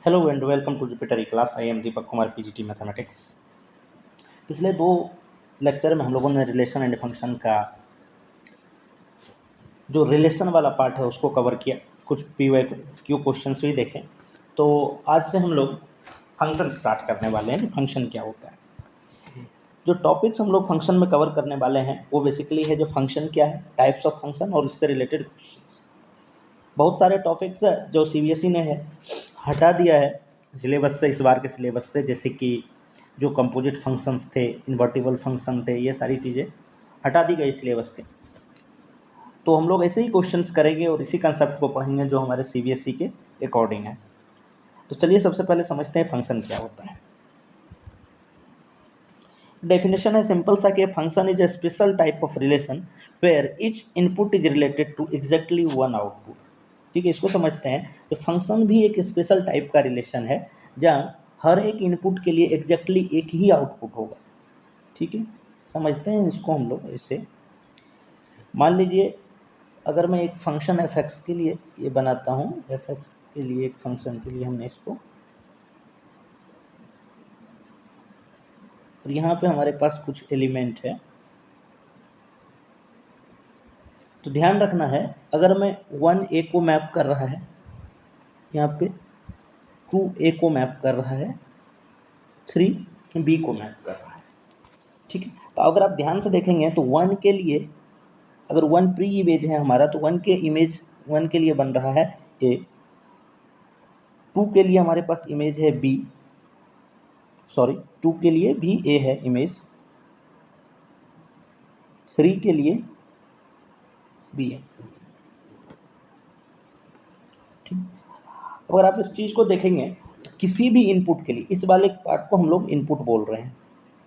Hello and welcome to Jupiter class. I am Deepak Kumar, PGT mathematics. पिछले दो lecture में हम लोगों ने रिलेशन एंड फंक्शन का जो रिलेशन वाला पार्ट है उसको कवर किया, कुछ PYQ क्वेश्चंस भी देखे। तो आज से हम लोग फंक्शन स्टार्ट करने वाले हैं। फंक्शन क्या होता है, जो टॉपिक्स हम लोग फंक्शन में कवर करने वाले हैं वो बेसिकली है जो फंक्शन क्या है, टाइप्स ऑफ फंक्शन और इससे रिलेटेड क्वेश्चन। बहुत सारे टॉपिक्स है जो CBSE ने है हटा दिया है सिलेबस से, इस बार के सिलेबस से, जैसे कि जो कंपोजिट फंक्शंस थे, इन्वर्टिबल फंक्शन थे, ये सारी चीज़ें हटा दी गई सिलेबस के। तो हम लोग ऐसे ही क्वेश्चंस करेंगे और इसी कंसेप्ट को पढ़ेंगे जो हमारे CBSE के अकॉर्डिंग है। तो चलिए सबसे पहले समझते हैं फंक्शन क्या होता है। डेफिनेशन है सिंपल सा कि function is a special type of relation where each input is related to exactly one output. ठीक है, इसको समझते हैं। तो फंक्शन भी एक स्पेशल टाइप का रिलेशन है जहाँ हर एक इनपुट के लिए एग्जैक्टली एक ही आउटपुट होगा। ठीक है, समझते हैं इसको हम लोग ऐसे। मान लीजिए अगर मैं एक फंक्शन f(x) के लिए ये बनाता हूँ, f(x) के लिए एक फंक्शन के लिए हमने इसको, और यहाँ पे हमारे पास कुछ एलिमेंट है। तो ध्यान रखना है, अगर मैं 1a को मैप कर रहा है, यहाँ पे 2a को मैप कर रहा है, 3b को मैप कर रहा है। ठीक है, तो अगर आप ध्यान से देखेंगे तो 1 के लिए अगर 1 प्री इमेज है हमारा, तो 1 के इमेज 1 के लिए बन रहा है a, 2 के लिए हमारे पास इमेज है b, 2 के लिए भी a है इमेज, 3 के लिए b है। ठीक, अगर आप इस चीज़ को देखेंगे तो किसी भी इनपुट के लिए, इस वाले पार्ट को हम लोग इनपुट बोल रहे हैं।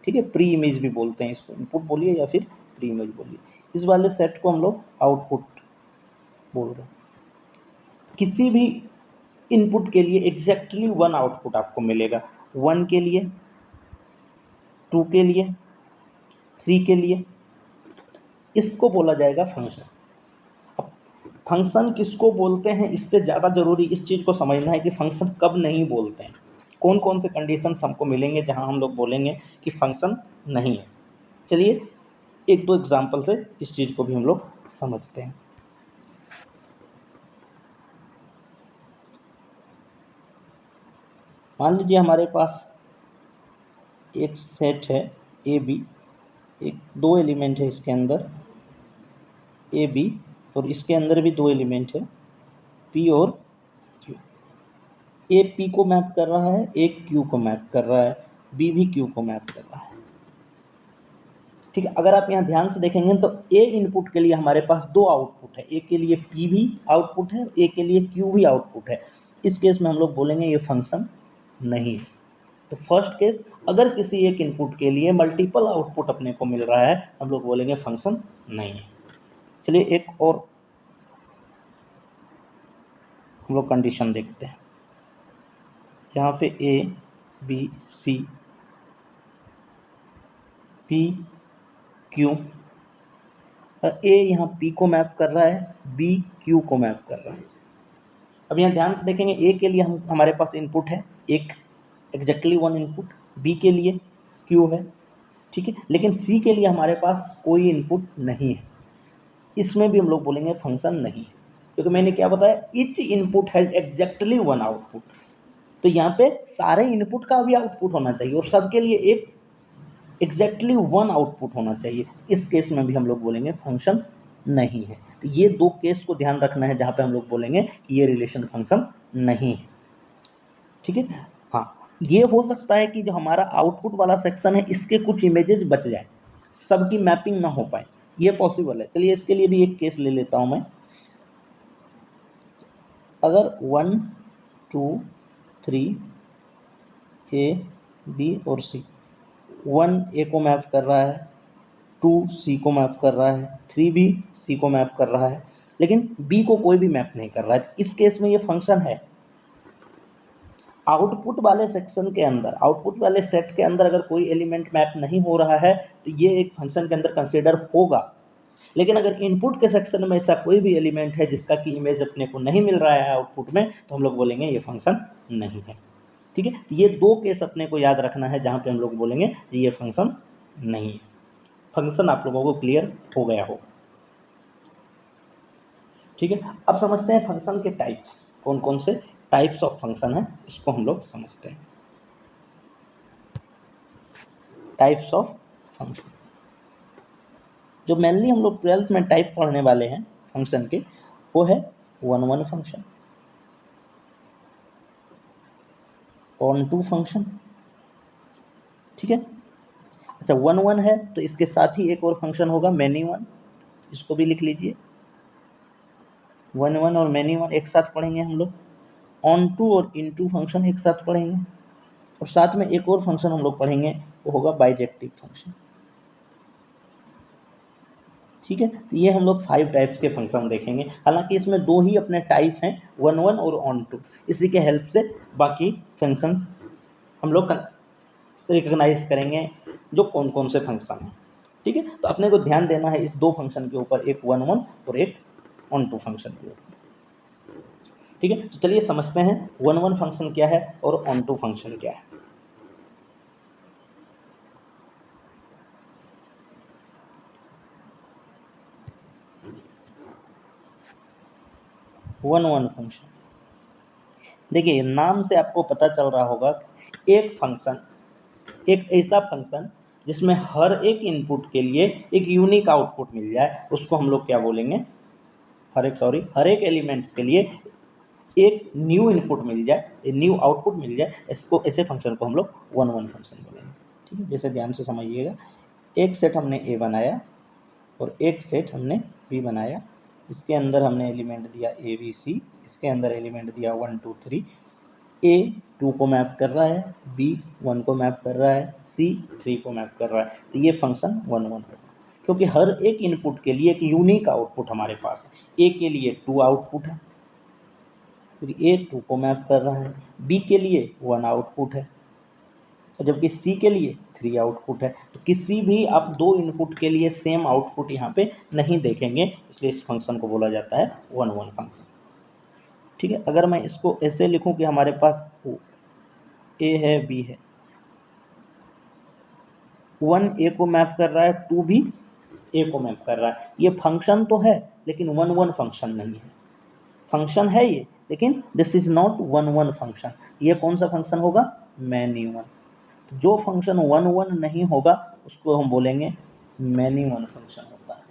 ठीक है, प्री इमेज भी बोलते हैं इसको, इनपुट बोलिए या फिर प्री इमेज बोलिए। इस वाले सेट को हम लोग आउटपुट बोल रहे हैं। किसी भी इनपुट के लिए एग्जैक्टली वन आउटपुट आपको मिलेगा, 1 के लिए, 2 के लिए, 3 के लिए। इसको बोला जाएगा फंक्शन। अब फंक्शन किसको बोलते हैं, इससे ज़्यादा जरूरी इस चीज़ को समझना है कि फंक्शन कब नहीं बोलते हैं, कौन कौन से कंडीशंस हमको मिलेंगे जहां हम लोग बोलेंगे कि फंक्शन नहीं है। चलिए एक दो एग्जाम्पल से इस चीज़ को भी हम लोग समझते हैं। मान लीजिए हमारे पास एक सेट है ए बी, एक दो एलिमेंट है इसके अंदर ए बी, और इसके अंदर भी दो एलिमेंट है पी और क्यू। ए पी को मैप कर रहा है, एक क्यू को मैप कर रहा है, बी भी क्यू को मैप कर रहा है। ठीक है, अगर आप यहाँ ध्यान से देखेंगे तो ए इनपुट के लिए हमारे पास दो आउटपुट है, ए के लिए पी भी आउटपुट है, ए के लिए क्यू भी आउटपुट है। इस केस में हम लोग बोलेंगे ये फंक्शन नहीं है। तो फर्स्ट केस, अगर किसी एक इनपुट के लिए मल्टीपल आउटपुट अपने को मिल रहा है, हम लोग बोलेंगे फंक्शन नहीं है। चलिए एक और हम लोग कंडीशन देखते हैं। यहाँ पे A B C P Q, A यहाँ पी को मैप कर रहा है, बी क्यू को मैप कर रहा है। अब यहाँ ध्यान से देखेंगे, ए के लिए हमारे पास इनपुट है एक, एग्जैक्टली वन इनपुट, बी के लिए क्यू है। ठीक है, लेकिन सी के लिए हमारे पास कोई इनपुट नहीं है। इसमें भी हम लोग बोलेंगे फंक्शन नहीं है, क्योंकि मैंने क्या बताया, each input has exactly one output. तो यहाँ पे सारे इनपुट का भी आउटपुट होना चाहिए और सबके लिए एक एग्जैक्टली वन आउटपुट होना चाहिए। इस केस में भी हम लोग बोलेंगे फंक्शन नहीं है। तो ये दो केस को ध्यान रखना है जहाँ पे हम लोग बोलेंगे कि ये रिलेशन फंक्शन नहीं है। ठीक है, हाँ, ये हो सकता है कि जो हमारा आउटपुट वाला सेक्शन है इसके कुछ इमेजेस बच जाए, सबकी मैपिंग ना हो पाए, ये पॉसिबल है। चलिए इसके लिए भी एक केस ले लेता हूं मैं। अगर 1 2 3 ए बी और सी, 1 ए को मैप कर रहा है, 2 सी को मैप कर रहा है, 3 भी सी को मैप कर रहा है, लेकिन बी को कोई भी मैप नहीं कर रहा है। इस केस में ये फंक्शन है। आउटपुट वाले सेक्शन के अंदर, आउटपुट वाले सेट के अंदर अगर कोई एलिमेंट मैप नहीं हो रहा है तो ये एक फंक्शन के अंदर कंसीडर होगा। लेकिन अगर इनपुट के सेक्शन में ऐसा कोई भी एलिमेंट है जिसका कि इमेज अपने को नहीं मिल रहा है आउटपुट में, तो हम लोग बोलेंगे ये फंक्शन नहीं है। ठीक है, तो ये दो केस अपने को याद रखना है जहाँ पे हम लोग बोलेंगे ये फंक्शन नहीं है। फंक्शन आप लोगों को क्लियर हो गया हो, ठीक है। अब समझते हैं फंक्शन के टाइप्स, कौन कौन से टाइप्स ऑफ फंक्शन है इसको हम लोग समझते हैं। टाइप्स ऑफ फंक्शन जो मेनली हम लोग 12th में टाइप पढ़ने वाले हैं फंक्शन के, वो है one one function, onto function, ठीक है। अच्छा, वन वन है तो इसके साथ ही एक और फंक्शन होगा मैनी वन, इसको भी लिख लीजिए। वन वन और मैनी वन एक साथ पढ़ेंगे हम लोग। ऑन टू और इन टू फंक्शन एक साथ पढ़ेंगे, और साथ में एक और फंक्शन हम लोग पढ़ेंगे, वो होगा बाइजेक्टिव फंक्शन, ठीक है। तो ये हम लोग 5 टाइप्स के फंक्शन देखेंगे। हालांकि इसमें दो ही अपने टाइप हैं, वन वन और ऑन टू, इसी के हेल्प से बाकी फंक्शंस हम लोग रिकग्नाइज करेंगे जो कौन कौन से फंक्शन हैं, ठीक है। तो अपने को ध्यान देना है इस दो फंक्शन के ऊपर, एक वन वन और एक ऑन टू फंक्शन के ऊपर, ठीक है। तो चलिए समझते हैं वन वन फंक्शन क्या है और ऑन टू फंक्शन क्या है। वन वन फंक्शन, देखिए नाम से आपको पता चल रहा होगा, एक फंक्शन, एक ऐसा फंक्शन जिसमें हर एक इनपुट के लिए एक यूनिक आउटपुट मिल जाए, उसको हम लोग क्या बोलेंगे, हर एक एलिमेंट्स के लिए एक न्यू इनपुट मिल जाए, एक न्यू आउटपुट मिल जाए, इसको ऐसे फंक्शन को हम लोग वन वन फंक्शन बोलेंगे, ठीक है। जैसे ध्यान से समझिएगा, एक सेट हमने ए बनाया और एक सेट हमने बी बनाया, इसके अंदर हमने एलिमेंट दिया ए बी सी, इसके अंदर एलिमेंट दिया 1 2 3, ए 2 को मैप कर रहा है, बी 1 को मैप कर रहा है, सी 3 को मैप कर रहा है, तो ये फंक्शन वन वन होगा, क्योंकि हर एक इनपुट के लिए एक यूनिक आउटपुट हमारे पास है। ए के लिए 2 आउटपुट है, फिर ए 2 को मैप कर रहा है, बी के लिए 1 आउटपुट है, जबकि सी के लिए 3 आउटपुट है। तो किसी भी आप दो इनपुट के लिए सेम आउटपुट यहाँ पे नहीं देखेंगे, इसलिए इस फंक्शन को बोला जाता है वन वन फंक्शन, ठीक है। अगर मैं इसको ऐसे लिखूं कि हमारे पास ए है बी है, 1 ए को मैप कर रहा है, 2 भी ए को मैप कर रहा है, ये फंक्शन तो है लेकिन वन वन फंक्शन नहीं है। फंक्शन है ये, लेकिन this is not one one function. ये कौन सा फंक्शन होगा, मैनी वन। जो फंक्शन वन वन नहीं होगा उसको हम बोलेंगे मैनी वन फंक्शन होता है।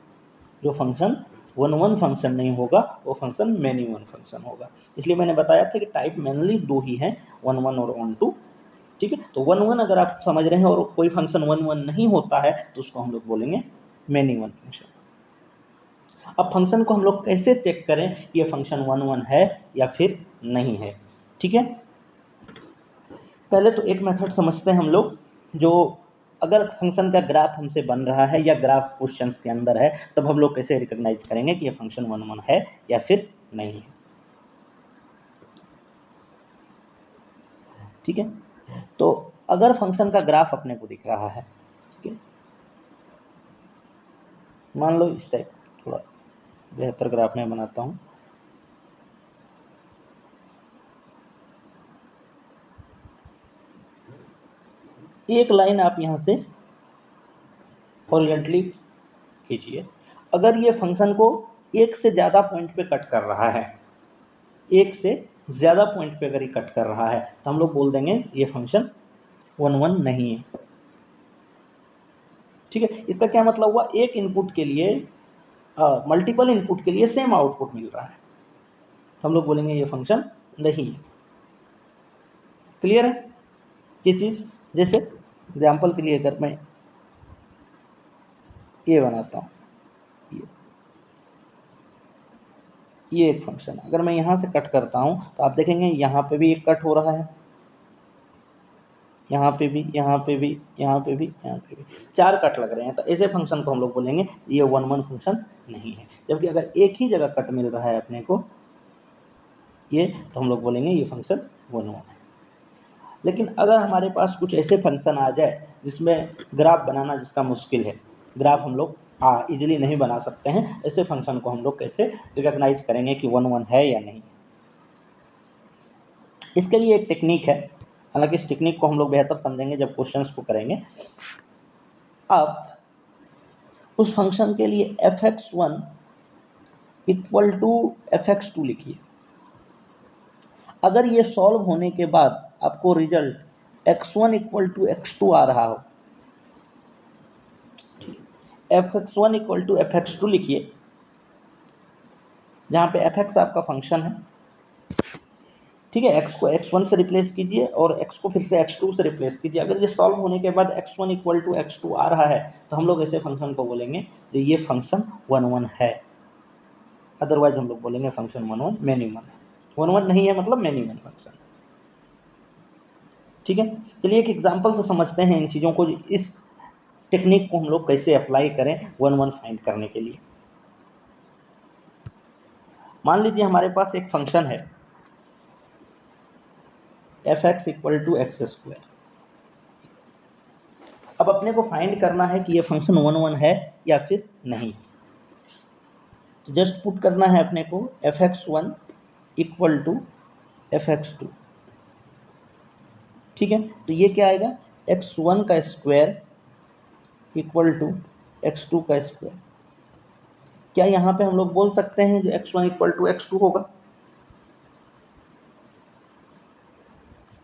जो फंक्शन वन वन फंक्शन नहीं होगा वो फंक्शन मैनी वन फंक्शन होगा। इसलिए मैंने बताया था कि टाइप मेनली दो ही हैं, वन वन और ऑन टू, ठीक है। तो वन वन अगर आप समझ रहे हैं और कोई फंक्शन वन वन नहीं होता है तो उसको हम लोग बोलेंगे मैनी वन फंक्शन। अब फंक्शन को हम लोग कैसे चेक करें कि ये फंक्शन वन वन है या फिर नहीं है, ठीक है। पहले तो एक मेथड समझते हैं हम लोग, जो अगर फंक्शन का ग्राफ हमसे बन रहा है या ग्राफ क्वेश्चंस के अंदर है, तब हम लोग कैसे रिकॉग्नाइज करेंगे कि ये फंक्शन वन वन है या फिर नहीं है, ठीक है। तो अगर फंक्शन का ग्राफ अपने को दिख रहा है, ठीक है, मान लो इस टाइप, थोड़ा बेहतर ग्राफ में बनाता हूँ, एक लाइन आप यहाँ से हॉरिजॉन्टली खींचिए। अगर ये फंक्शन को एक से ज़्यादा पॉइंट पे कट कर रहा है, एक से ज़्यादा पॉइंट पे अगर ये कट कर रहा है, तो हम लोग बोल देंगे ये फंक्शन वन वन नहीं है, ठीक है। इसका क्या मतलब हुआ, एक इनपुट के लिए मल्टीपल इनपुट के लिए सेम आउटपुट मिल रहा है, तो हम लोग बोलेंगे ये फंक्शन नहीं है। क्लियर है ये चीज़। जैसे एग्जाम्पल के लिए अगर मैं ये बनाता हूँ, ये एक फंक्शन है, अगर मैं यहाँ से कट करता हूँ तो आप देखेंगे यहाँ पे भी एक कट हो रहा है, यहाँ पे भी, यहाँ पे भी, यहाँ पे भी, यहाँ पे भी, 4 कट लग रहे हैं, तो ऐसे फंक्शन को हम लोग बोलेंगे ये वन वन फंक्शन नहीं है। जबकि अगर एक ही जगह कट मिल रहा है अपने को ये, तो हम लोग बोलेंगे ये फंक्शन वन वन है। लेकिन अगर हमारे पास कुछ ऐसे फंक्शन आ जाए जिसमें ग्राफ बनाना जिसका मुश्किल है, ग्राफ हम लोग इजीली नहीं बना सकते हैं, ऐसे फंक्शन को हम लोग कैसे रिकॉग्नाइज करेंगे कि वन वन है या नहीं। इसके लिए एक टेक्निक है, हालांकि इस टेक्निक को हम लोग बेहतर समझेंगे जब क्वेश्चंस को करेंगे। अब उस फंक्शन के लिए f(x1) इक्वल टू f(x2) लिखिए। अगर ये सॉल्व होने के बाद आपको result x1 equal to x2 आ रहा हो, f(x1) इक्वल टू f(x2) लिखिए, जहां पे f(x) आपका फंक्शन है, ठीक है। x को x1 से रिप्लेस कीजिए और x को फिर से x2 से रिप्लेस कीजिए। अगर ये सॉल्व होने के बाद x1 इक्वल टू x2 आ रहा है तो हम लोग ऐसे फंक्शन को बोलेंगे कि ये फंक्शन 1 है। अदरवाइज हम लोग बोलेंगे फंक्शन 1 मेनी वन है। 1 नहीं है मतलब मेनी वन फंक्शन, ठीक है। चलिए एक एग्जांपल से समझते हैं इन चीज़ों को, इस टेक्निक को हम लोग कैसे अप्लाई करें 1 फाइंड करने के लिए। मान लीजिए हमारे पास एक फंक्शन है f(x) इक्वल टू x²। अब अपने को फाइंड करना है कि ये फंक्शन 1 है या फिर नहीं। तो जस्ट पुट करना है अपने को f(x1) इक्वल टू f(x2), ठीक है। तो ये क्या आएगा, x1 का स्क्वायर इक्वल टू x2 का स्क्वायर। क्या यहाँ पे हम लोग बोल सकते हैं जो x1 इक्वल टू x2 होगा?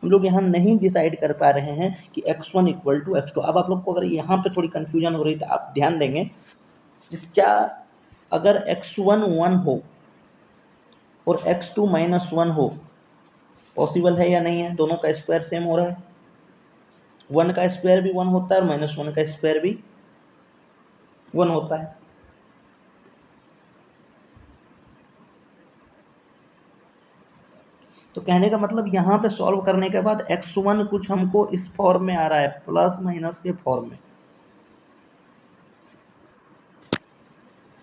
हम लोग यहाँ नहीं डिसाइड कर पा रहे हैं कि x1 इक्वल टू x2। अब आप लोग को अगर यहाँ पे थोड़ी कन्फ्यूजन हो रही तो आप ध्यान देंगे, क्या अगर x1 1 हो और x2 -1 हो, पॉसिबल है या नहीं है? दोनों का स्क्वायर सेम हो रहा है, 1 का स्क्वायर भी 1 होता है और -1 का स्क्वायर भी 1 होता है। तो कहने का मतलब यहाँ पे सॉल्व करने के बाद x1 कुछ हमको इस फॉर्म में आ रहा है, प्लस माइनस के फॉर्म में,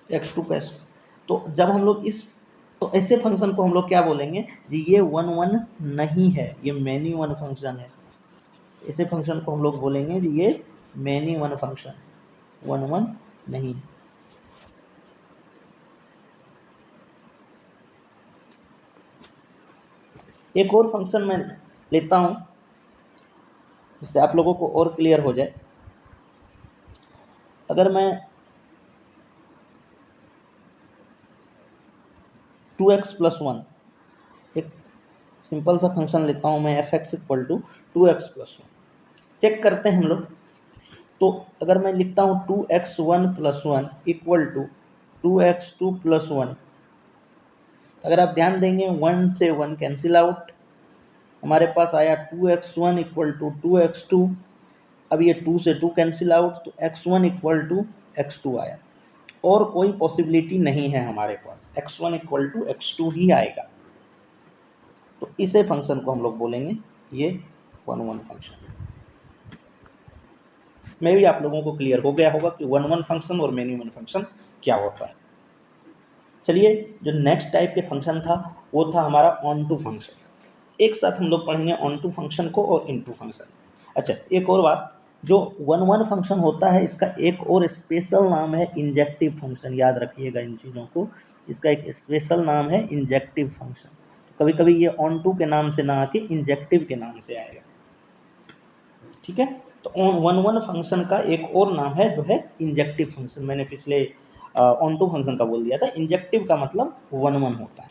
x2 का। तो जब हम लोग तो ऐसे फंक्शन को हम लोग क्या बोलेंगे जी, ये 1 नहीं है, ये मेनी वन फंक्शन है। ऐसे फंक्शन को हम लोग बोलेंगे जी ये मेनी वन फंक्शन, 1 नहीं है। एक और फंक्शन मैं लेता हूं जिससे आप लोगों को और क्लियर हो जाए। अगर मैं 2x + 1 एक सिंपल सा फंक्शन लेता हूं मैं, f(x) equal to 2x + 1, check करते हैं हम लोग। तो अगर मैं लिखता हूं 2x1 + 1 इक्वल टू 2x2 + 1, अगर आप ध्यान देंगे 1 से 1 कैंसिल आउट, हमारे पास आया 2x1 इक्वल टू 2x2। अब ये 2 से 2 कैंसिल आउट, तो x1 इक्वल टू x2 आया, और कोई पॉसिबिलिटी नहीं है हमारे पास, x1 इक्वल टू x2 ही आएगा। तो इसे फंक्शन को हम लोग बोलेंगे ये 1 फंक्शन। मे भी आप लोगों को क्लियर हो गया होगा कि 1 फंक्शन और मेनी वन फंक्शन क्या होता है। चलिए जो नेक्स्ट टाइप के फंक्शन था वो था हमारा ऑन टू फंक्शन। एक साथ हम लोग पढ़ेंगे ऑन टू फंक्शन को और इन टू फंक्शन। अच्छा, एक और बात, जो 1 फंक्शन होता है इसका एक और स्पेशल नाम है इंजेक्टिव फंक्शन। याद रखिएगा इन चीज़ों को, इसका एक स्पेशल नाम है इंजेक्टिव फंक्शन। कभी कभी ये ऑन टू के नाम से ना आके इंजेक्टिव के नाम से आएगा, ठीक है। तो ऑन 1 फंक्शन का एक और नाम है जो है इंजेक्टिव फंक्शन। मैंने पिछले ऑन टू फंक्शन का बोल दिया था, इंजेक्टिव का मतलब 1 होता है।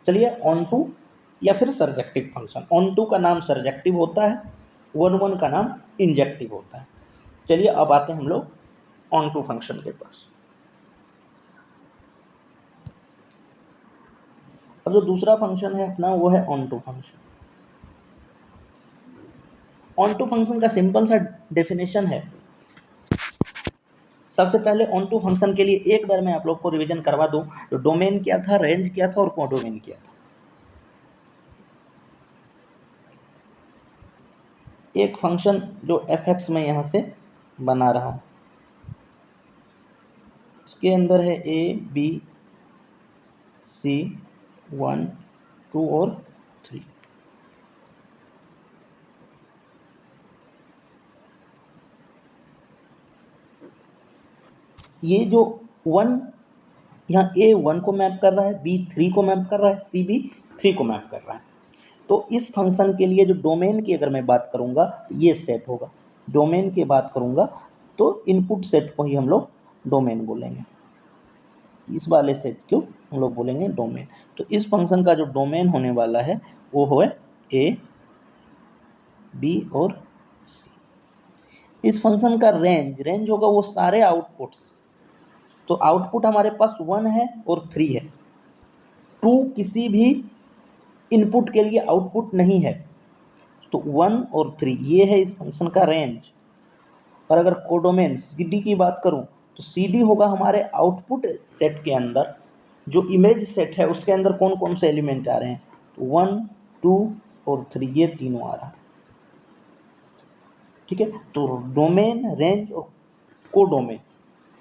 चलिए ऑन टू या फिर सरजेक्टिव फंक्शन, ऑन टू का नाम सरजेक्टिव होता है, 1 का नाम इंजेक्टिव होता है। चलिए अब आते हैं हम लोग ऑन टू फंक्शन के पास। अब जो दूसरा फंक्शन है अपना वो है onto function. Onto function का सिंपल सा डेफिनेशन है। सबसे पहले ऑन टू फंक्शन के लिए एक बार मैं आप लोग को रिवीजन करवा दूं, तो डोमेन क्या था, रेंज क्या था और कोडोमेन क्या था। एक फंक्शन जो f(x) में यहाँ से बना रहा हूँ, इसके अंदर है a b c 1 2 और 3। ये जो 1 यहाँ a 1 को मैप कर रहा है, b 3 को मैप कर रहा है, c भी 3 को मैप कर रहा है। तो इस फंक्शन के लिए जो डोमेन की अगर मैं बात करूँगा तो ये सेट होगा, डोमेन की बात करूँगा तो इनपुट सेट को ही हम लोग डोमेन बोलेंगे, इस वाले सेट को हम लोग बोलेंगे डोमेन। तो इस फंक्शन का जो डोमेन होने वाला है वो है ए, बी और सी। इस फंक्शन का रेंज होगा वो सारे आउटपुट्स, तो आउटपुट हमारे पास 1 है और 3 है, 2 किसी भी इनपुट के लिए आउटपुट नहीं है, तो 1 और 3 ये है इस फंक्शन का रेंज। और अगर कोडोमेन CD की बात करूं तो CD होगा हमारे आउटपुट सेट के अंदर, जो इमेज सेट है उसके अंदर कौन कौन से एलिमेंट आ रहे हैं, तो 1, 2 और 3 ये तीनों आ रहा है। ठीक है, तो डोमेन, रेंज और कोडोमेन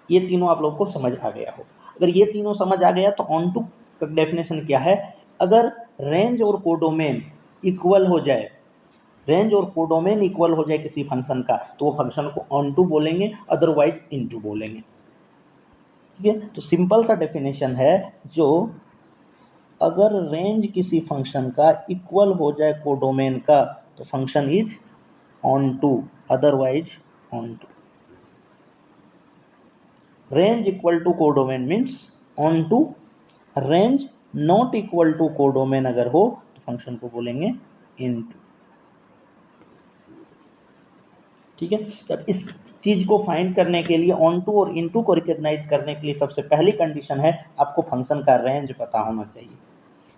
ये तीनों आप लोगों को समझ आ गया हो। अगर ये तीनों समझ आ गया तो ऑन टू का डेफिनेशन क्या है, अगर रेंज और कोडोमेन इक्वल हो जाए, रेंज और कोडोमेन इक्वल हो जाए किसी फंक्शन का, तो वो फंक्शन को ऑन टू बोलेंगे, अदरवाइज इन टू बोलेंगे। ठीक है, तो सिंपल सा डेफिनेशन है, जो अगर रेंज किसी फंक्शन का इक्वल हो जाए कोडोमेन का तो function is onto, otherwise onto. Range equal to codomain means onto, range not equal to codomain अगर हो तो फंक्शन को बोलेंगे इन टू। ठीक है, तो इस चीज को फाइंड करने के लिए ऑन टू और इन टू को रिकॉग्नाइज करने के लिए सबसे पहली कंडीशन है आपको फंक्शन का रेंज पता होना चाहिए।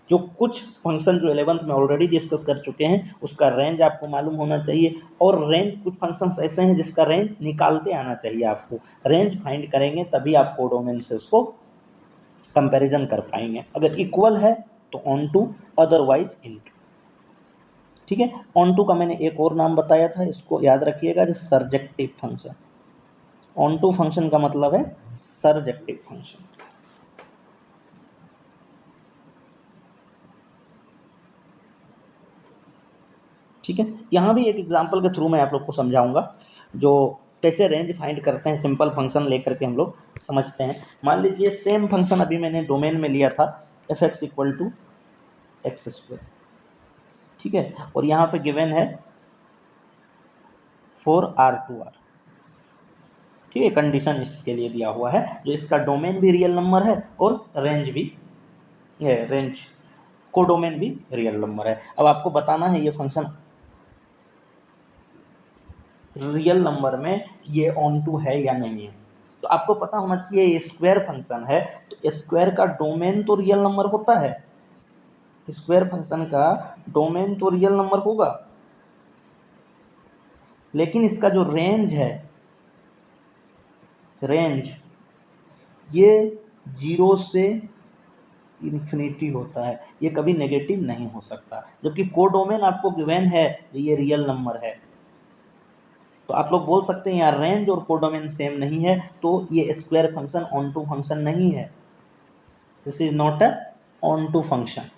जो कुछ फंक्शन जो 11th में ऑलरेडी डिस्कस कर चुके हैं उसका रेंज आपको मालूम होना चाहिए, और रेंज कुछ फंक्शंस ऐसे हैं जिसका रेंज निकालते आना चाहिए आपको। रेंज फाइंड करेंगे तभी आप कोडोमेन से उसको कंपैरिजन कर पाएंगे। अगर इक्वल है तो onto, otherwise into. ठीक है, ऑन टू का मैंने एक और नाम बताया था, इसको याद रखिएगा, जो surjective function. Onto function का मतलब है सर्जेक्टिव फंक्शन। ठीक है, यहाँ भी एक एग्जांपल के थ्रू मैं आप लोग को समझाऊंगा जो कैसे रेंज फाइंड करते हैं, सिंपल फंक्शन लेकर के हम लोग समझते हैं। मान लीजिए सेम फंक्शन अभी मैंने डोमेन में लिया था f(x = x²), ठीक है, और यहाँ पे गिवन है 4r2r। ठीक है, कंडीशन इसके लिए दिया हुआ है, जो इसका डोमेन भी रियल नंबर है और रेंज भी है, रेंज कोडोमेन भी रियल नंबर है। अब आपको बताना है ये फंक्शन रियल नंबर में ये ऑन टू है या नहीं है। तो आपको पता होना चाहिए स्क्वायर फंक्शन है, तो स्क्वायर का डोमेन तो रियल नंबर होता है, स्क्वायर फंक्शन का डोमेन तो रियल नंबर होगा, लेकिन इसका जो रेंज है, रेंज ये 0 से इन्फिनिटी होता है, ये कभी नेगेटिव नहीं हो सकता। जबकि कोडोमेन आपको गिवन है ये रियल नंबर है, तो आप लोग बोल सकते हैं यार रेंज और कोडोमेन सेम नहीं है, तो ये square function onto function नहीं है, this is not a onto function.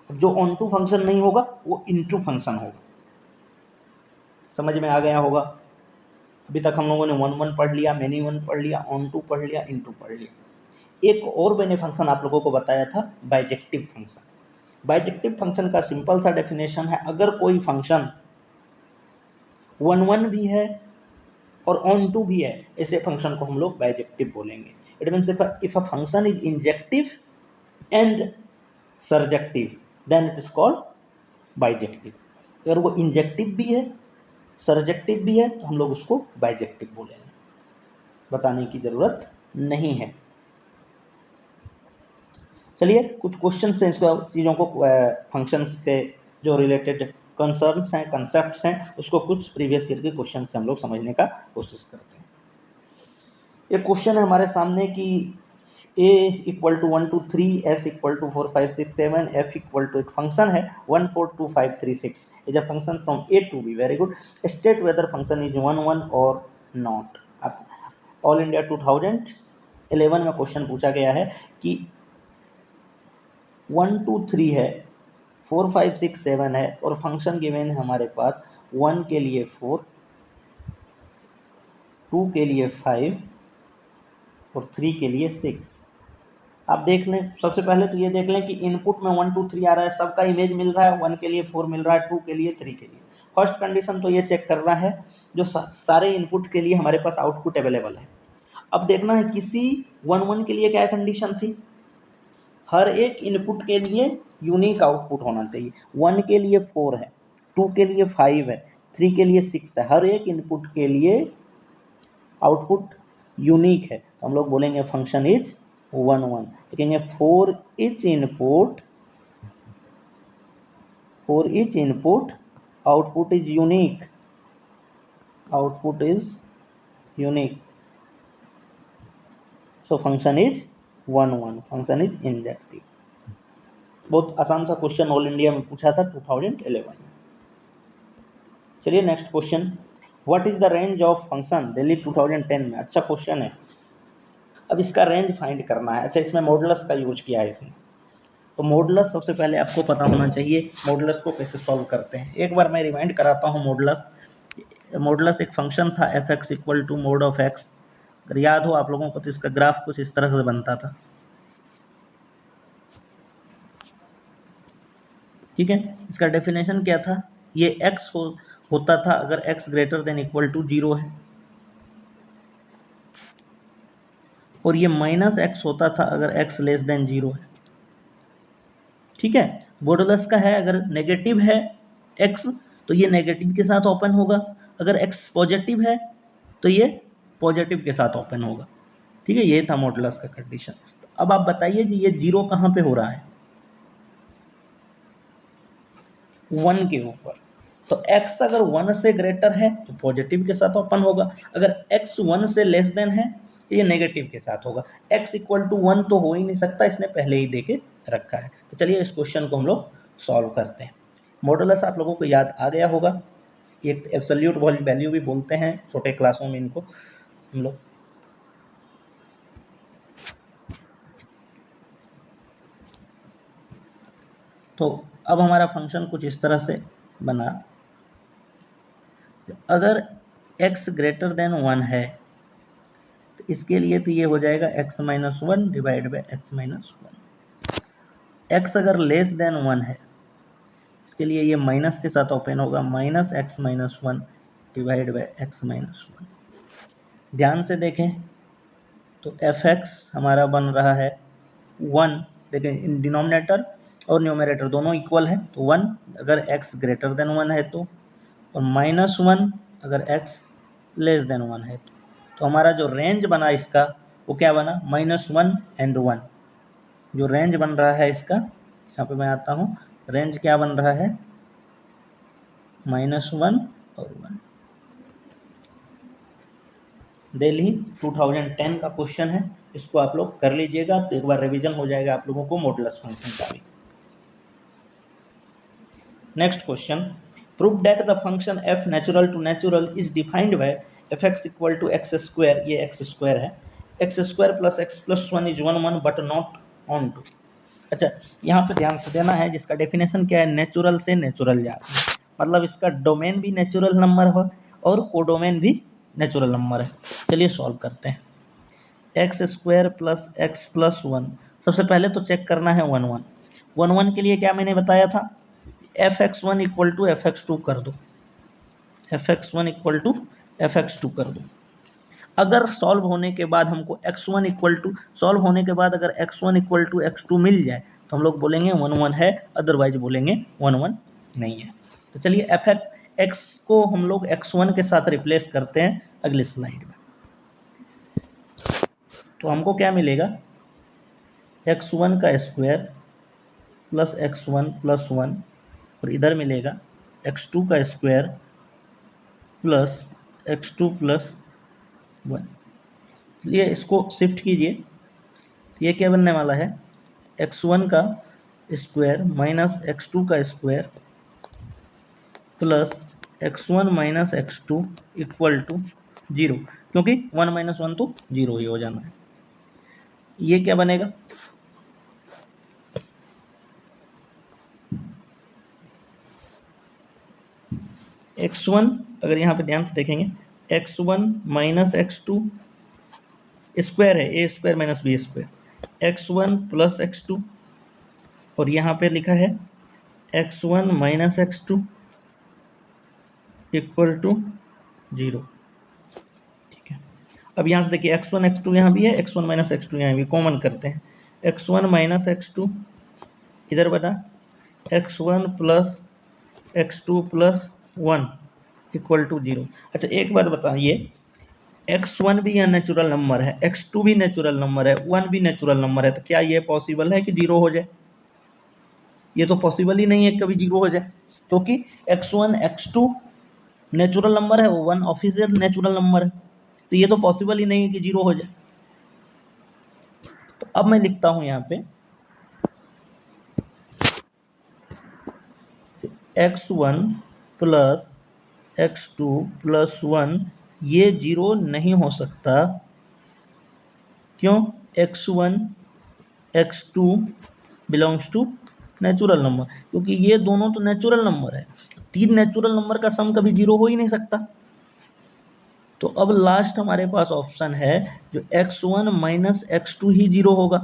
जो ऑन टू फंक्शन नहीं होगा वो इनटू फंक्शन होगा। समझ में आ गया होगा। अभी तक हम लोगों ने 1 1 पढ़ लिया, मेनी वन पढ़ लिया, ऑन टू पढ़ लिया, इनटू पढ़ लिया। एक और मैंने फंक्शन आप लोगों को बताया था, बाइजेक्टिव फंक्शन। बाइजेक्टिव फंक्शन का सिंपल सा डेफिनेशन है, अगर कोई फंक्शन 1 1 भी है और ऑन टू भी है, ऐसे फंक्शन को हम लोग बाइजेक्टिव बोलेंगे। It means if a function is injective and surjective then it is called bijective. अगर वो इंजेक्टिव भी है, सर्जेक्टिव भी है, तो हम लोग उसको बाइजेक्टिव बोलेंगे, बताने की जरूरत नहीं है। चलिए कुछ क्वेश्चन हैं इसको, चीज़ों को फंक्शंस के जो रिलेटेड कंसर्न्स हैं, कंसेप्ट्स हैं, उसको कुछ प्रीवियस ईयर के क्वेश्चन से हम लोग समझने का कोशिश करते हैं। एक क्वेश्चन है हमारे सामने कि a = 1 2 3, s = 4 5 6 7, f = एक फंक्शन है 1 4 2 5 3 6 is a function from a to b। Very good. State whether function is 1 1 और नॉट। ऑल इंडिया 2011 में क्वेश्चन पूछा गया है कि 1 2 3 है, 4 5 6 7 है, और फंक्शन गिवन है हमारे पास 1 के लिए 4, 2 के लिए 5 और 3 के लिए 6। आप देख लें, सबसे पहले तो ये देख लें कि इनपुट में 1 2 3 आ रहा है, सबका इमेज मिल रहा है, 1 के लिए 4 मिल रहा है, 2 के लिए 3 के लिए। फर्स्ट कंडीशन तो ये चेक करना है जो सारे इनपुट के लिए हमारे पास आउटपुट अवेलेबल है। अब देखना है किसी 1 1 के लिए क्या कंडीशन थी, हर एक इनपुट के लिए यूनिक आउटपुट होना चाहिए। 1 के लिए 4 है, 2 के लिए 5 है, 3 के लिए 6 है, हर एक इनपुट के लिए आउटपुट यूनिक है। तो हम लोग बोलेंगे फंक्शन इज 1 1, लिखेंगे for each input output is unique, so function is 1 1, function is injective. बहुत आसान सा क्वेश्चन ऑल इंडिया में पूछा था 2011 में। चलिए next question, what is the range of function, Delhi 2010 में। अच्छा क्वेश्चन है। अब इसका रेंज फाइंड करना है। अच्छा, इसमें मॉडुलस का यूज किया है इसने, तो मॉडुलस सबसे पहले आपको पता होना चाहिए मॉडुलस को कैसे सॉल्व करते हैं। एक बार मैं रिमाइंड कराता हूँ मॉडुलस एक फंक्शन था F X equal to mod of X. अगर याद हो आप लोगों को तो इसका ग्राफ कुछ इस तरह से बनता था, ठीक है। इसका डेफिनेशन क्या था, ये x होता था अगर x greater than equal to 0 है, और ये माइनस x होता था अगर x लेस देन 0 है, ठीक है। मॉडुलस का है अगर नेगेटिव है x तो ये नेगेटिव के साथ ओपन होगा, अगर x पॉजिटिव है तो ये पॉजिटिव के साथ ओपन होगा, ठीक है। ये था मॉडुलस का कंडीशन। अब आप बताइए जी ये 0 कहाँ पे हो रहा है, 1 के ऊपर। तो x अगर 1 से ग्रेटर है तो पॉजिटिव के साथ ओपन होगा, अगर x 1 से लेस देन है तो ये नेगेटिव के साथ होगा। x इक्वल टू 1 तो हो ही नहीं सकता, इसने पहले ही दे के रखा है। तो चलिए इस क्वेश्चन को हम लोग सॉल्व करते हैं। मॉडुलस आप लोगों को याद आ गया होगा, एक एब्सोल्यूट वैल्यू भी बोलते हैं छोटे क्लासों में इनको हम लोग। तो अब हमारा फंक्शन कुछ इस तरह से बना, अगर x ग्रेटर देन 1 है तो इसके लिए तो ये हो जाएगा x minus 1 divide by X minus 1। x अगर लेस देन 1 है इसके लिए ये माइनस के साथ ओपन होगा, minus X minus 1 divide by X minus 1। ध्यान से देखें तो एफ एक्स हमारा बन रहा है 1, देखें डिनोमिनेटर और न्यूमरेटर दोनों इक्वल है तो 1 अगर x ग्रेटर देन 1 है तो, और माइनस 1 अगर x लेस देन 1 है तो हमारा जो रेंज बना इसका वो क्या बना, -1 एंड 1। जो रेंज बन रहा है इसका, यहाँ पे मैं आता हूँ, रेंज क्या बन रहा है, -1 और 1। दिल्ली 2010 का क्वेश्चन है, इसको आप लोग कर लीजिएगा तो एक बार रिवीजन हो जाएगा आप लोगों को मॉडुलस फंक्शन का भी। Next question, prove that the function f natural to natural is defined by F X equal to X square, ये एक्स स्क्वायर है, X square plus X plus 1 is 1 1 but not onto. अच्छा, यहाँ पे ध्यान से देना है, जिसका डेफिनेशन क्या है, नेचुरल से नेचुरल जाते हैं, मतलब इसका डोमेन भी नेचुरल नंबर हो और कोडोमेन भी नेचुरल नंबर है। चलिए सॉल्व करते हैं। X square plus X plus 1, सबसे पहले तो चेक करना है 1 1। 1 1 के लिए क्या मैंने बताया था, F X 1 equal to F X 2 कर दो, F X 1 equal to F X 2 कर दो। अगर सॉल्व होने के बाद हमको x1 इक्वल टू, सॉल्व होने के बाद अगर x1 इक्वल टू x2 मिल जाए तो हम लोग बोलेंगे 1 1 है, अदरवाइज बोलेंगे 1 1 नहीं है। तो चलिए एफ एक्स को हम लोग x1 के साथ रिप्लेस करते हैं अगली स्लाइड में। तो हमको क्या मिलेगा, x1 का स्क्वायर प्लस x1 प्लस 1, और इधर मिलेगा x2 का स्क्वायर प्लस x2 प्लस 1। चलिए इसको शिफ्ट कीजिए, ये क्या बनने वाला है, x1 का स्क्वायर माइनस x2 का square plus x1 minus x2 equal to 0, क्योंकि 1 माइनस 1 तो 0 ही हो जाना है। ये क्या बनेगा, x1 अगर यहाँ पे ध्यान से देखेंगे x1 माइनस x2 स्क्वायर है, A square minus B square, x1 plus x2 और यहाँ पे लिखा है x1 minus x2 equal to 0। ठीक है, अब यहाँ से देखिए x1 x2 यहाँ भी है, x1 माइनस x2 यहाँ भी, कॉमन करते हैं। x1 माइनस x2 इधर बटा x1 plus x2 plus 1 equal to 0। अच्छा एक बात बताइए, x1 भी यहाँ नेचुरल नंबर है, x2 भी नेचुरल नंबर है, 1 भी नेचुरल नंबर है, तो क्या ये पॉसिबल है कि 0 हो जाए? ये तो पॉसिबल ही नहीं है कभी 0 हो जाए, क्योंकि x1 x2 नेचुरल नंबर है, 1 ऑफिशियल नेचुरल नंबर है, तो ये तो पॉसिबल ही नहीं है कि 0 हो जाए। तो अब मैं लिखता हूं यहाँ पे x1 प्लस x2 प्लस 1 ये 0 नहीं हो सकता। क्यों? x1 x2 belongs to natural number, क्योंकि ये दोनों तो नेचुरल नंबर है, 3 नेचुरल नंबर का सम कभी 0 हो ही नहीं सकता। तो अब लास्ट हमारे पास ऑप्शन है जो x1 माइनस x2 ही 0 होगा।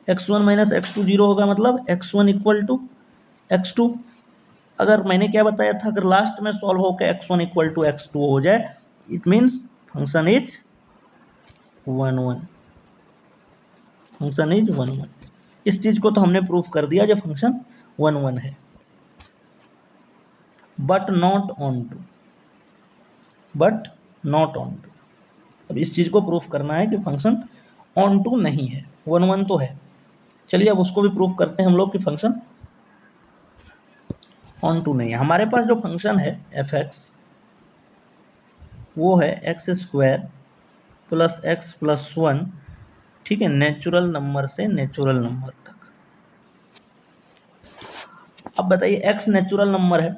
x1 माइनस x2 0 होगा, मतलब x1 इक्वल टू x2। अगर मैंने क्या बताया था, अगर लास्ट में सॉल्व होकर x1 इक्वल टू x2 हो जाए, it means function is 1 1, function is 1 1। इस चीज को तो हमने प्रूफ कर दिया जब फंक्शन 1 1 है, but not onto, but not onto. अब इस चीज को प्रूफ करना है कि फंक्शन ऑन टू नहीं है, 1 1 तो है। चलिए अब उसको भी प्रूफ करते हैं हम लोग कि फंक्शन ऑन टू नहीं है। हमारे पास जो फंक्शन है एफ एक्स वो है X square plus X plus 1, ठीक है, नेचुरल नंबर से नेचुरल नंबर तक। अब बताइए x नेचुरल नंबर है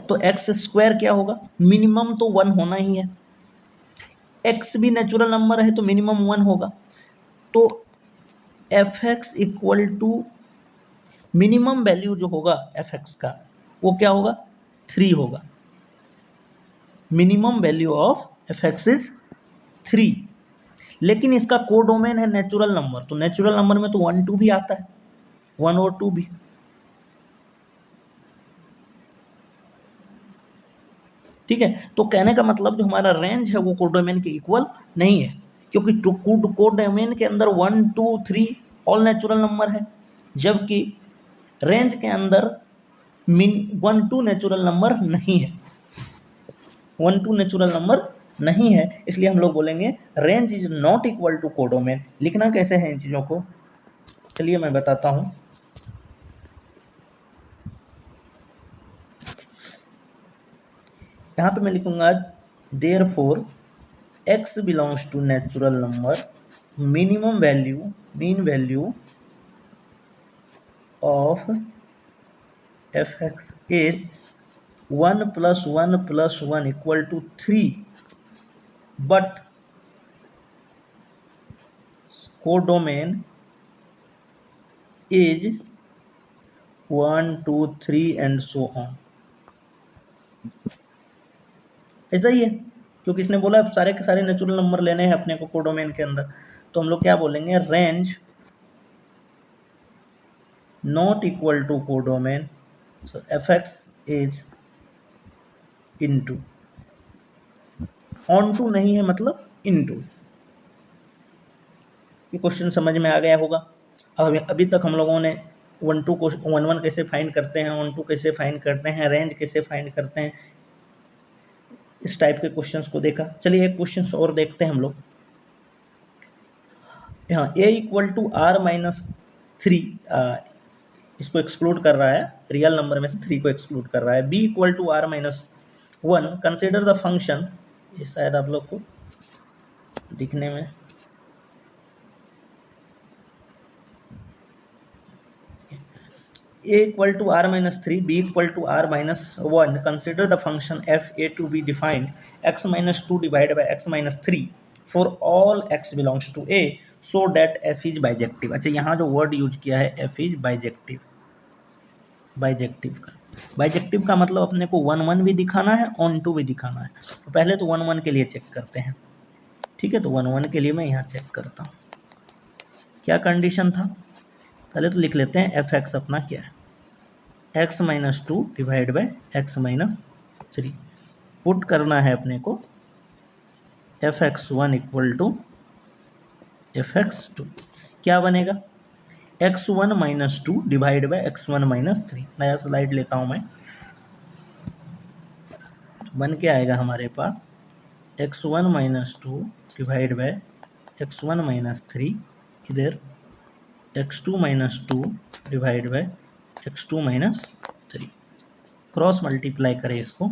तो एक्स स्क्वायर क्या होगा? मिनिमम तो 1 होना ही है। x भी नेचुरल नंबर है तो मिनिमम 1 होगा, तो F X equal to minimum value जो होगा एफ एक्स का वो क्या होगा? 3 होगा। Minimum value of F x is 3, लेकिन इसका कोडोमेन है नेचुरल नंबर, तो नेचुरल नंबर में तो 1 2 भी आता है, 1 और 2 भी। ठीक है, तो कहने का मतलब जो हमारा रेंज है वो कोडोमेन के इक्वल नहीं है, क्योंकि कोडोमेन के अंदर 1 2 3 ऑल नेचुरल नंबर है, जबकि रेंज के अंदर 1 2 नेचुरल नंबर नहीं है, 1 2 नेचुरल नंबर नहीं है। इसलिए हम लोग बोलेंगे range is not equal to codomain. लिखना कैसे है इन चीजों को, चलिए मैं बताता हूं। यहां पे मैं लिखूंगा therefore x belongs to natural number, minimum value, mean value of f(x) is 1 plus 1 plus 1 equal to 3, but codomain is 1 2 3 and so on। ऐसा ही है, क्योंकि इसने बोला सारे के सारे नेचुरल नंबर लेने हैं अपने को कोडोमेन के अंदर, तो हम लोग क्या बोलेंगे, range not equal to codomain, so f(x) is into, onto नहीं है मतलब इनटू। ये क्वेश्चन समझ में आ गया होगा। अब अभी तक हम लोगों ने 1 2 को 1 1 कैसे फाइंड करते हैं, 1 2 कैसे फाइंड करते हैं, रेंज कैसे फाइंड करते हैं, इस टाइप के क्वेश्चंस को देखा। चलिए एक क्वेश्चन और देखते हैं हम लोग। यहाँ a equal to R minus 3 इसको एक्सक्लूड कर रहा है, रियल नंबर में से 3 को एक्सक्लूड कर रहा है। b equal to R minus 1, consider the function, ये शायद आप लोग को दिखने में a equal to r minus 3, b equal to r minus 1, consider the function f a to be defined x minus 2 divided by x minus 3 for all x belongs to a so that f is bijective। अच्छा यहाँ जो word use किया है f is bijective, bijective का, bijective का मतलब अपने को 1 1 भी दिखाना है, ऑन टू भी दिखाना है। तो पहले तो 1 1 के लिए चेक करते हैं। ठीक है, तो 1 1 के लिए मैं यहाँ चेक करता हूँ क्या कंडीशन था। पहले तो लिख लेते हैं एफ एक्स अपना क्या है, x minus 2 divide by X minus 3। Put करना है अपने को F X 1 equal to F X 2। क्या बनेगा, x1 minus 2 divide by x1 minus 3। नया स्लाइड लेता हूँ मैं, बन के आएगा हमारे पास x1 minus 2 divide by x1 minus 3, इधर x2 minus 2 divide by x2 minus 3। Cross multiply करें इसको,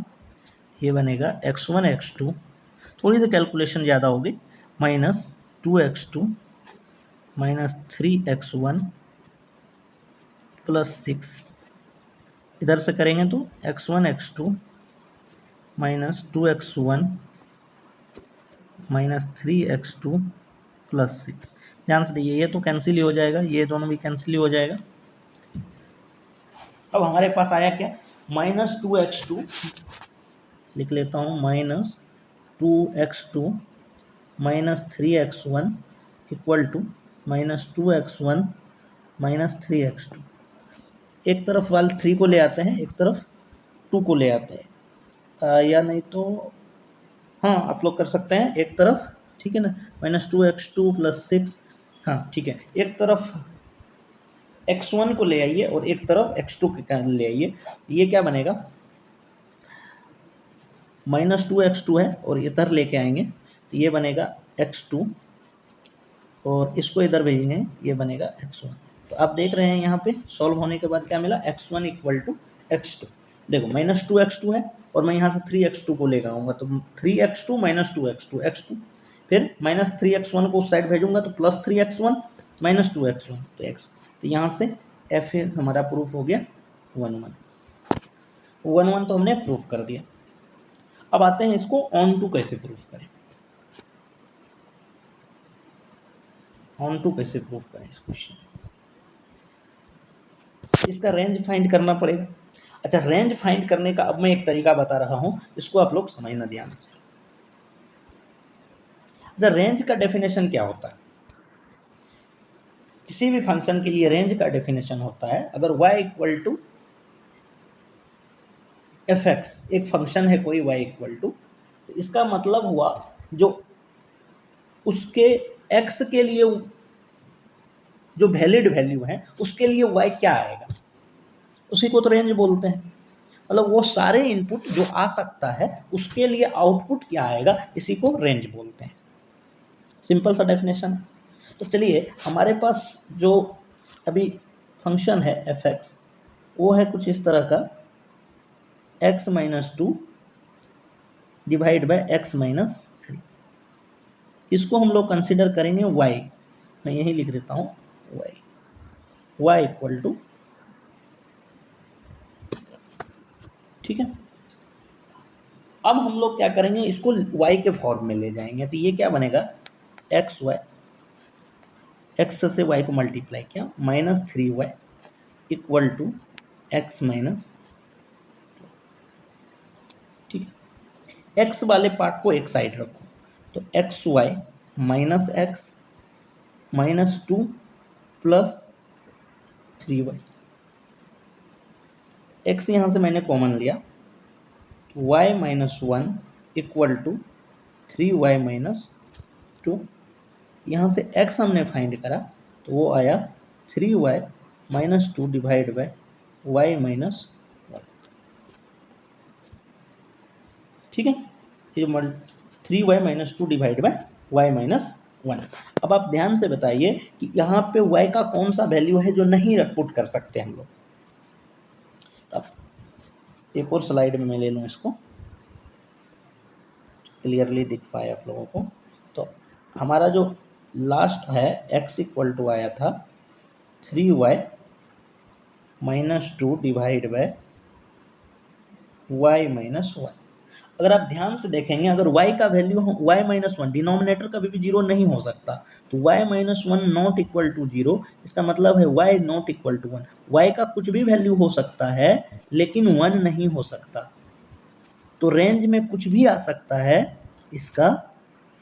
ये बनेगा x1 x2, थोड़ी सी कैलकुलेशन ज़्यादा होगी, minus 2x2 minus 3x1 plus 6। इधर से करेंगे तो x1 x2 minus 2x1 minus 3x2 plus 6। ध्यान से देखिए, ये तो कैंसिल ही हो जाएगा, ये दोनों भी कैंसिल ही हो जाएगा। अब हमारे पास आया क्या, माइनस 2x2, लिख लेता हूँ minus 2x2 minus 3x1 equal to minus 2x1 minus 3x2। एक तरफ वाले 3 को ले आते हैं, एक तरफ 2 को ले आते हैं, या नहीं तो हाँ आप लोग कर सकते हैं एक तरफ, ठीक है ना, माइनस 2x2 प्लस 6। हाँ ठीक है, एक तरफ x1 को ले आइए और एक तरफ x2 ले आइए, ये क्या बनेगा, माइनस 2x2 है और इधर लेके आएंगे तो ये बनेगा x2 और इसको इधर भेजेंगे, ये बनेगा x1। तो आप देख रहे हैं यहाँ पे सॉल्व होने के बाद क्या मिला, x1 इक्वल टू x2। देखो माइनस 2x2 है और मैं यहाँ से 3x2 को लेकर आऊँगा तो 3x2 माइनस 2x2 x2, फिर माइनस 3x1 को उस साइड भेजूंगा तो प्लस 3x1 माइनस 2x1 तो x। तो यहाँ से एफ हमारा प्रूफ हो गया 1 1 तो हमने प्रूफ कर दिया। अब आते हैं इसको ऑन टू कैसे प्रूफ करें, ऑन टू कैसे प्रूफ करें इस क्वेश्चन, इसका रेंज फाइंड करना पड़ेगा। अच्छा, रेंज फाइंड करने का अब मैं एक तरीका बता रहा हूं, इसको आप लोग समझना ध्यान से। अच्छा, रेंज का डेफिनेशन क्या होता है, किसी भी फंक्शन के लिए रेंज का डेफिनेशन होता है, अगर y equal to F X एक फंक्शन है कोई y इक्वल टू, इसका मतलब हुआ जो उसके x के लिए जो वैलिड वैल्यू है उसके लिए y क्या आएगा, उसी को तो रेंज बोलते हैं। मतलब वो सारे इनपुट जो आ सकता है उसके लिए आउटपुट क्या आएगा, इसी को रेंज बोलते हैं। सिंपल सा डेफिनेशन। तो चलिए हमारे पास जो अभी फंक्शन है एफ एक्स, वो है कुछ इस तरह का, x minus 2 divide by x minus 3। इसको हम लोग कंसिडर करेंगे y, मैं यही लिख देता हूँ y इक्वल टू, ठीक है। अब हम लोग क्या करेंगे, इसको y के फॉर्म में ले जाएंगे, तो ये क्या बनेगा, एक्स वाई, एक्स से y को मल्टीप्लाई किया, minus 3y equal to X minus, ठीक है। एक्स वाले पार्ट को एक साइड रखो, तो X Y minus X minus 2 plus 3y, X यहाँ से मैंने कॉमन लिया, तो y minus 1 equal to 3y minus 2। यहाँ से x हमने फाइंड करा तो वो आया 3y minus 2 divide by y minus 1, ठीक है। ये 3y minus 2 divide by y minus 1। अब आप ध्यान से बताइए कि यहाँ पे y का कौन सा वैल्यू है जो नहीं पुट कर सकते हम लोग। अब एक और स्लाइड में मैं ले लूँ इसको, क्लियरली दिख पाए आप लोगों को। तो हमारा जो लास्ट है x इक्वल टू आया था 3y minus 2 divide by y minus 1। अगर आप ध्यान से देखेंगे, अगर y का वैल्यू y माइनस 1, डिनोमिनेटर कभी भी जीरो नहीं हो सकता, तो y minus 1 not equal to zero, इसका मतलब है y not equal to 1। y का कुछ भी वैल्यू हो सकता है लेकिन 1 नहीं हो सकता, तो रेंज में कुछ भी आ सकता है, इसका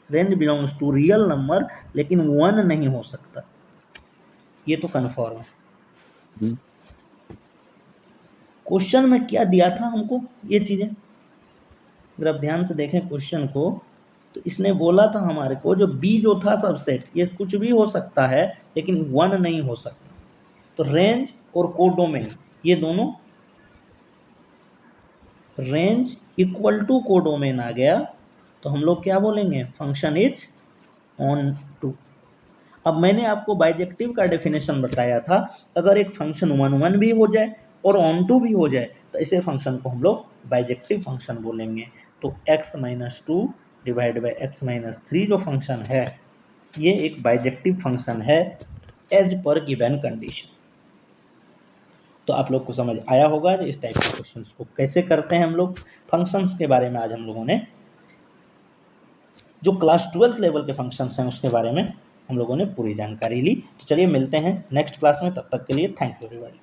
range belongs to real number, लेकिन 1 नहीं हो सकता, ये तो कन्फर्म है। क्वेश्चन में क्या दिया था हमको, ये चीजें अगर आप ध्यान से देखें क्वेश्चन को, तो इसने बोला था हमारे को जो बी जो था सबसेट, ये कुछ भी हो सकता है लेकिन 1 नहीं हो सकता। तो रेंज और कोडोमेन, ये दोनों, रेंज इक्वल टू कोडोमेन आ गया, तो हम लोग क्या बोलेंगे, फंक्शन इज ऑन टू। अब मैंने आपको बाइजेक्टिव का डेफिनेशन बताया था, अगर एक फंक्शन 1 भी हो जाए और ऑन टू भी हो जाए तो ऐसे फंक्शन को हम लोग बाइजेक्टिव फंक्शन बोलेंगे। तो x-2 डिवाइड बाई x-3 जो फंक्शन है, ये एक बाइजेक्टिव फंक्शन है एज पर गिवन कंडीशन। तो आप लोग को समझ आया होगा कि इस टाइप के क्वेश्चंस को कैसे करते हैं हम लोग। फंक्शंस के बारे में आज हम लोगों ने, जो क्लास 12th लेवल के फंक्शंस हैं उसके बारे में हम लोगों ने पूरी जानकारी ली। तो चलिए मिलते हैं नेक्स्ट क्लास में, तब तक के लिए थैंक यू एवरीबॉडी।